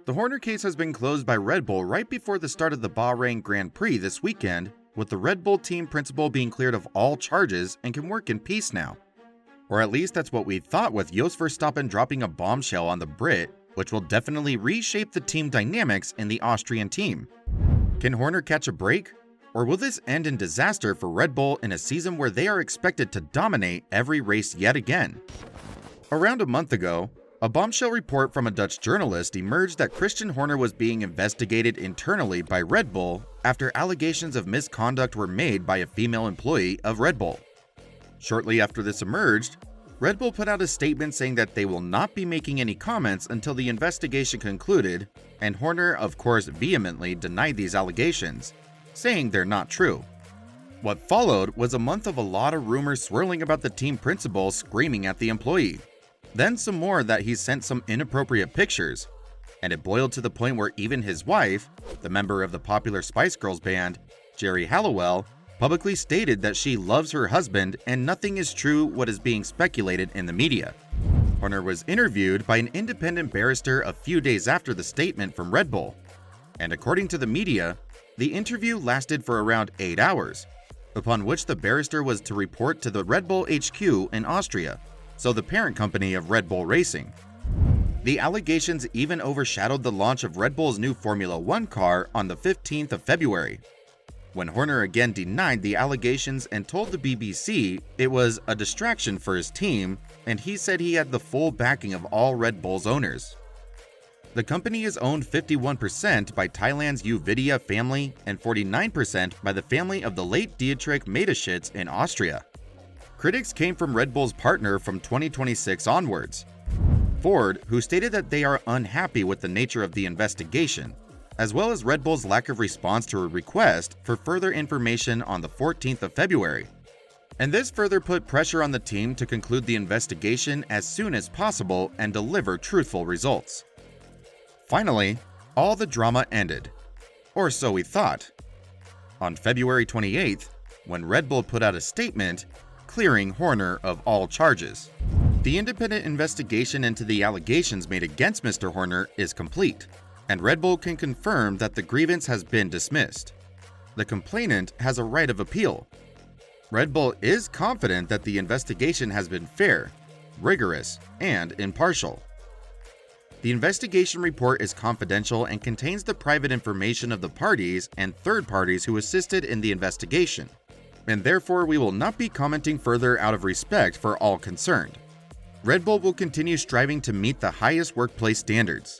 The Horner case has been closed by Red Bull right before the start of the Bahrain Grand Prix this weekend, with the Red Bull team principal being cleared of all charges and can work in peace now. Or at least that's what we thought, with Jos Verstappen dropping a bombshell on the Brit, which will definitely reshape the team dynamics in the Austrian team. Can Horner catch a break? Or will this end in disaster for Red Bull in a season where they are expected to dominate every race yet again? Around a month ago, a bombshell report from a Dutch journalist emerged that Christian Horner was being investigated internally by Red Bull after allegations of misconduct were made by a female employee of Red Bull. Shortly after this emerged, Red Bull put out a statement saying that they will not be making any comments until the investigation concluded, and Horner, of course, vehemently denied these allegations, saying they're not true. What followed was a month of a lot of rumors swirling about the team principal screaming at the employee. Then some more that he sent some inappropriate pictures, and it boiled to the point where even his wife, the member of the popular Spice Girls band, Geri Halliwell, publicly stated that she loves her husband and nothing is true what is being speculated in the media. Horner was interviewed by an independent barrister a few days after the statement from Red Bull, and according to the media, the interview lasted for around 8 hours, upon which the barrister was to report to the Red Bull HQ in Austria, so the parent company of Red Bull Racing. The allegations even overshadowed the launch of Red Bull's new Formula One car on the 15th of February, when Horner again denied the allegations and told the BBC it was a distraction for his team, and he said he had the full backing of all Red Bull's owners. The company is owned 51% by Thailand's Uvidya family and 49% by the family of the late Dietrich Mateschitz in Austria. Critics came from Red Bull's partner from 2026 onwards, Ford, who stated that they are unhappy with the nature of the investigation, as well as Red Bull's lack of response to a request for further information on the 14th of February. And this further put pressure on the team to conclude the investigation as soon as possible and deliver truthful results. Finally, all the drama ended. Or so we thought. On February 28th, when Red Bull put out a statement clearing Horner of all charges. The independent investigation into the allegations made against Mr. Horner is complete, and Red Bull can confirm that the grievance has been dismissed. The complainant has a right of appeal. Red Bull is confident that the investigation has been fair, rigorous, and impartial. The investigation report is confidential and contains the private information of the parties and third parties who assisted in the investigation, and therefore we will not be commenting further out of respect for all concerned. Red Bull will continue striving to meet the highest workplace standards.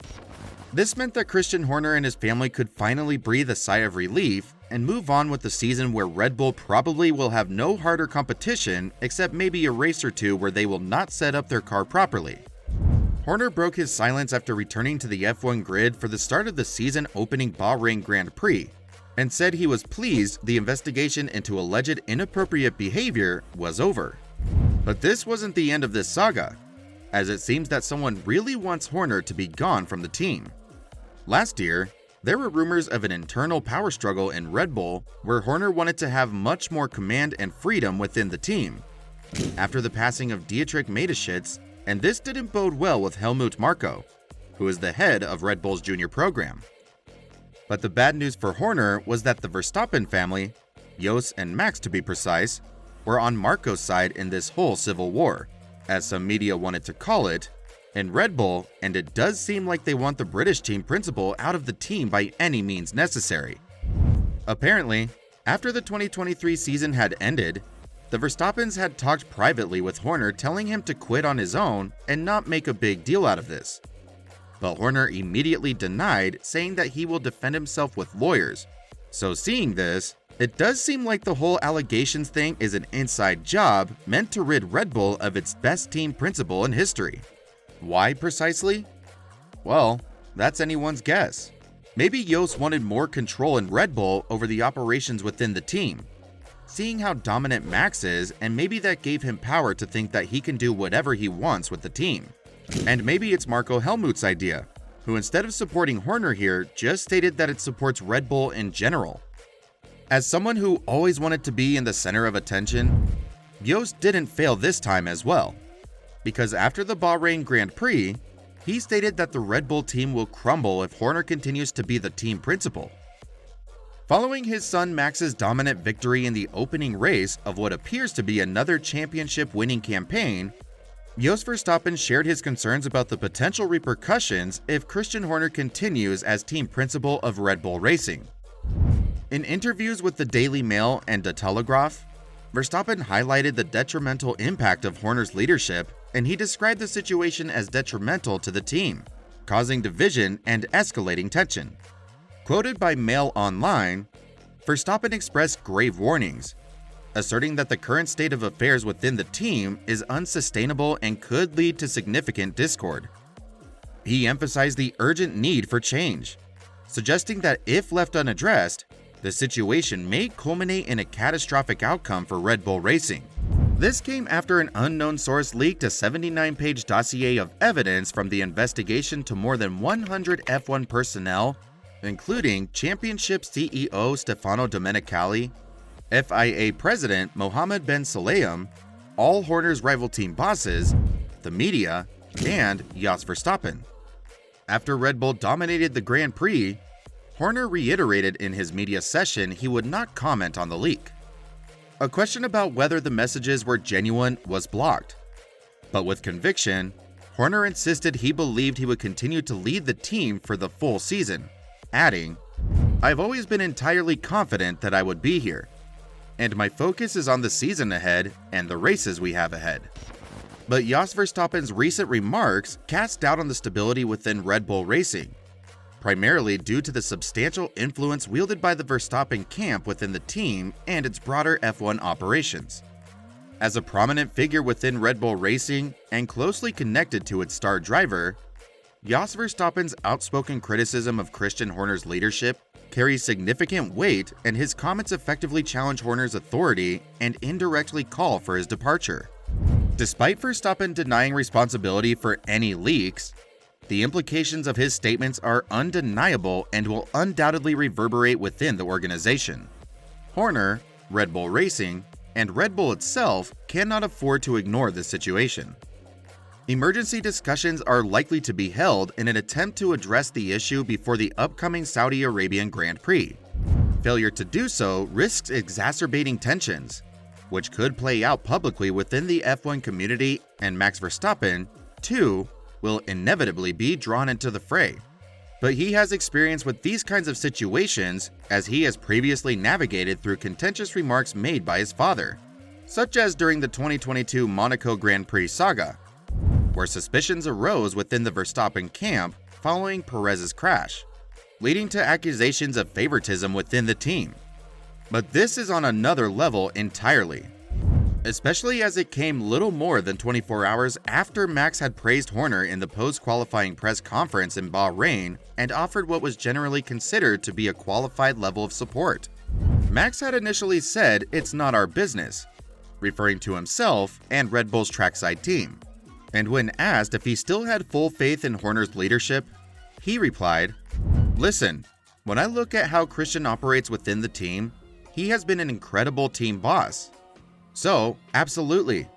This meant that Christian Horner and his family could finally breathe a sigh of relief and move on with the season where Red Bull probably will have no harder competition except maybe a race or two where they will not set up their car properly. Horner broke his silence after returning to the F1 grid for the start of the season opening Bahrain Grand Prix, and said he was pleased the investigation into alleged inappropriate behavior was over. But this wasn't the end of this saga, as it seems that someone really wants Horner to be gone from the team. Last year, there were rumors of an internal power struggle in Red Bull where Horner wanted to have much more command and freedom within the team. After the passing of Dietrich Mateschitz, and this didn't bode well with Helmut Marko, who is the head of Red Bull's junior program. But the bad news for Horner was that the Verstappen family, Jos and Max to be precise, were on Marko's side in this whole civil war, as some media wanted to call it, in Red Bull, and it does seem like they want the British team principal out of the team by any means necessary. Apparently, after the 2023 season had ended, the Verstappens had talked privately with Horner telling him to quit on his own and not make a big deal out of this. But Horner immediately denied, saying that he will defend himself with lawyers. So seeing this, it does seem like the whole allegations thing is an inside job meant to rid Red Bull of its best team principal in history. Why precisely? Well, that's anyone's guess. Maybe Jos wanted more control in Red Bull over the operations within the team, seeing how dominant Max is, and maybe that gave him power to think that he can do whatever he wants with the team. And maybe it's Marko Helmut's idea, who instead of supporting Horner here, just stated that it supports Red Bull in general. As someone who always wanted to be in the center of attention, Jos didn't fail this time as well, because after the Bahrain Grand Prix, he stated that the Red Bull team will crumble if Horner continues to be the team principal. Following his son Max's dominant victory in the opening race of what appears to be another championship-winning campaign, Jos Verstappen shared his concerns about the potential repercussions if Christian Horner continues as team principal of Red Bull Racing. In interviews with the Daily Mail and De Telegraaf, Verstappen highlighted the detrimental impact of Horner's leadership, and he described the situation as detrimental to the team, causing division and escalating tension. Quoted by Mail Online, Verstappen expressed grave warnings, asserting that the current state of affairs within the team is unsustainable and could lead to significant discord. He emphasized the urgent need for change, suggesting that if left unaddressed, the situation may culminate in a catastrophic outcome for Red Bull Racing. This came after an unknown source leaked a 79-page dossier of evidence from the investigation to more than 100 F1 personnel, including Championship CEO Stefano Domenicali, FIA President Mohammed Ben Sulayem, all Horner's rival team bosses, the media, and Jos Verstappen. After Red Bull dominated the Grand Prix, Horner reiterated in his media session he would not comment on the leak. A question about whether the messages were genuine was blocked, but with conviction, Horner insisted he believed he would continue to lead the team for the full season, adding, "I've always been entirely confident that I would be here, and my focus is on the season ahead and the races we have ahead." But Jos Verstappen's recent remarks cast doubt on the stability within Red Bull Racing, primarily due to the substantial influence wielded by the Verstappen camp within the team and its broader F1 operations. As a prominent figure within Red Bull Racing and closely connected to its star driver, Jos Verstappen's outspoken criticism of Christian Horner's leadership carries significant weight, and his comments effectively challenge Horner's authority and indirectly call for his departure. Despite Verstappen denying responsibility for any leaks, the implications of his statements are undeniable and will undoubtedly reverberate within the organization. Horner, Red Bull Racing, and Red Bull itself cannot afford to ignore this situation. Emergency discussions are likely to be held in an attempt to address the issue before the upcoming Saudi Arabian Grand Prix. Failure to do so risks exacerbating tensions, which could play out publicly within the F1 community, and Max Verstappen, too, will inevitably be drawn into the fray. But he has experience with these kinds of situations, as he has previously navigated through contentious remarks made by his father, such as during the 2022 Monaco Grand Prix saga, where suspicions arose within the Verstappen camp following Perez's crash, leading to accusations of favoritism within the team. But this is on another level entirely, especially as it came little more than 24 hours after Max had praised Horner in the post-qualifying press conference in Bahrain and offered what was generally considered to be a qualified level of support. Max had initially said, "It's not our business," referring to himself and Red Bull's trackside team. And when asked if he still had full faith in Horner's leadership, he replied, "Listen, when I look at how Christian operates within the team, he has been an incredible team boss. So, absolutely.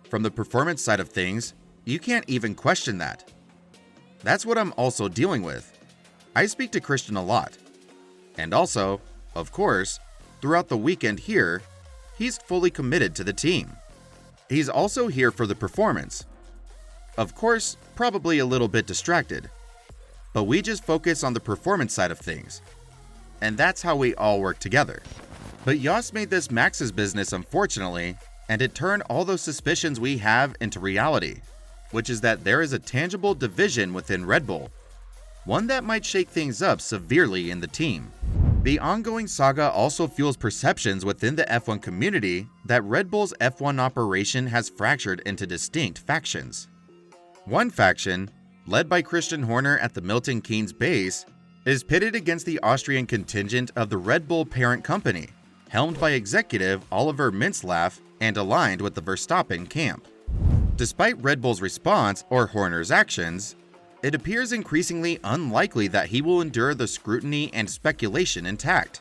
From the performance side of things, you can't even question that. That's what I'm also dealing with. I speak to Christian a lot. And also, of course, throughout the weekend here, he's fully committed to the team. He's also here for the performance. Of course, probably a little bit distracted. But we just focus on the performance side of things. And that's how we all work together." But Jos made this Max's business, unfortunately, and it turned all those suspicions we have into reality, which is that there is a tangible division within Red Bull, one that might shake things up severely in the team. The ongoing saga also fuels perceptions within the F1 community that Red Bull's F1 operation has fractured into distinct factions. One faction, led by Christian Horner at the Milton Keynes base, is pitted against the Austrian contingent of the Red Bull parent company, helmed by executive Oliver Mintzlaff and aligned with the Verstappen camp. Despite Red Bull's response or Horner's actions, it appears increasingly unlikely that he will endure the scrutiny and speculation intact.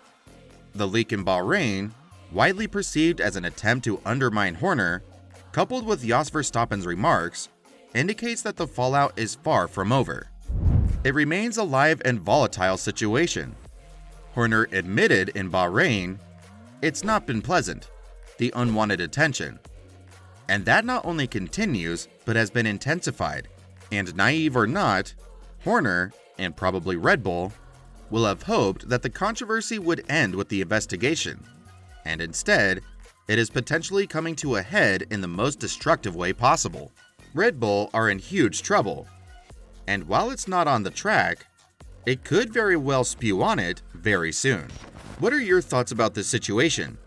The leak in Bahrain, widely perceived as an attempt to undermine Horner, coupled with Jos Verstappen's remarks, indicates that the fallout is far from over. It remains a live and volatile situation. Horner admitted in Bahrain, "It's not been pleasant, the unwanted attention." And that not only continues, but has been intensified. And naive or not, Horner, and probably Red Bull, will have hoped that the controversy would end with the investigation. And instead, it is potentially coming to a head in the most destructive way possible. Red Bull are in huge trouble. And while it's not on the track, it could very well spew on it very soon. What are your thoughts about this situation?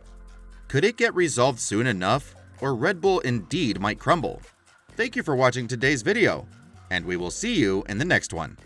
Could it get resolved soon enough, or Red Bull indeed might crumble? Thank you for watching today's video, and we will see you in the next one.